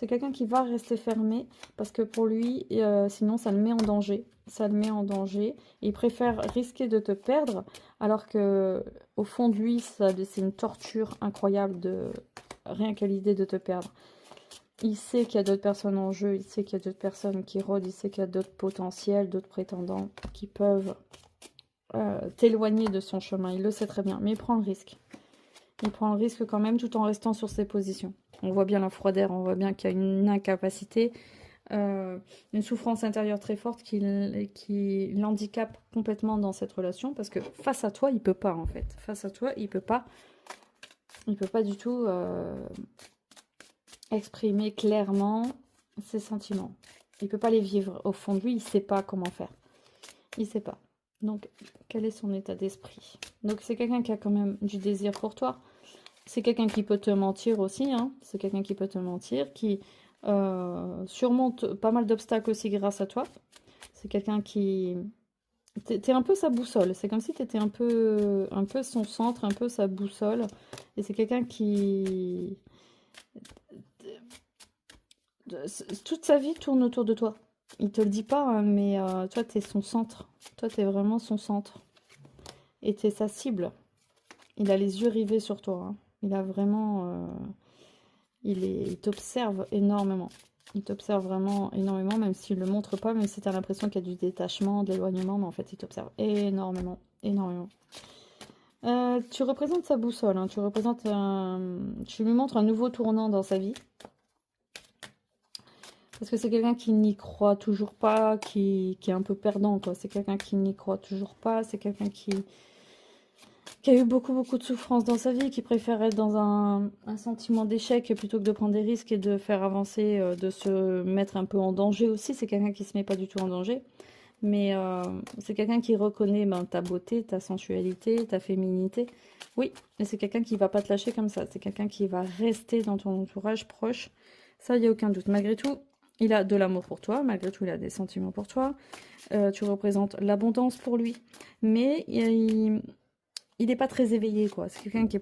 C'est quelqu'un qui va rester fermé parce que pour lui, sinon ça le met en danger. Ça le met en danger. Il préfère risquer de te perdre alors que au fond de lui, c'est une torture incroyable de rien qu'à l'idée de te perdre. Il sait qu'il y a d'autres personnes en jeu, il sait qu'il y a d'autres personnes qui rôdent, il sait qu'il y a d'autres potentiels, d'autres prétendants qui peuvent t'éloigner de son chemin. Il le sait très bien, mais il prend le risque. Il prend le risque quand même tout en restant sur ses positions. On voit bien la froideur, on voit bien qu'il y a une incapacité, une souffrance intérieure très forte qui l'handicape complètement dans cette relation parce que face à toi, il peut pas en fait. Face à toi, il peut pas du tout exprimer clairement ses sentiments. Il peut pas les vivre. Au fond de lui, il sait pas comment faire. Il sait pas. Donc, quel est son état d'esprit? Donc, c'est quelqu'un qui a quand même du désir pour toi. C'est quelqu'un qui peut te mentir aussi, hein. C'est quelqu'un qui peut te mentir, qui surmonte pas mal d'obstacles aussi grâce à toi. C'est quelqu'un qui... T'es un peu sa boussole. C'est comme si t'étais un peu son centre, un peu sa boussole. Et c'est quelqu'un qui... Toute sa vie tourne autour de toi. Il te le dit pas, hein, mais toi, t'es son centre. Toi, t'es vraiment son centre. Et t'es sa cible. Il a les yeux rivés sur toi, hein. Il a vraiment... il t'observe énormément. Il t'observe vraiment énormément, même s'il ne le montre pas, même si tu as l'impression qu'il y a du détachement, de l'éloignement, mais en fait, il t'observe énormément, énormément. Tu représentes sa boussole, hein, tu lui montres un nouveau tournant dans sa vie. Parce que c'est quelqu'un qui n'y croit toujours pas, qui est un peu perdant, quoi. C'est quelqu'un qui n'y croit toujours pas, c'est quelqu'un qui a eu beaucoup, beaucoup de souffrance dans sa vie, qui préfère être dans un sentiment d'échec plutôt que de prendre des risques et de faire avancer, de se mettre un peu en danger aussi. C'est quelqu'un qui se met pas du tout en danger. Mais c'est quelqu'un qui reconnaît ta beauté, ta sensualité, ta féminité. Oui, mais c'est quelqu'un qui va pas te lâcher comme ça. C'est quelqu'un qui va rester dans ton entourage proche. Ça, il n'y a aucun doute. Malgré tout, il a de l'amour pour toi. Malgré tout, il a des sentiments pour toi. Tu représentes l'abondance pour lui. Mais il n'est pas très éveillé, quoi. C'est quelqu'un qui est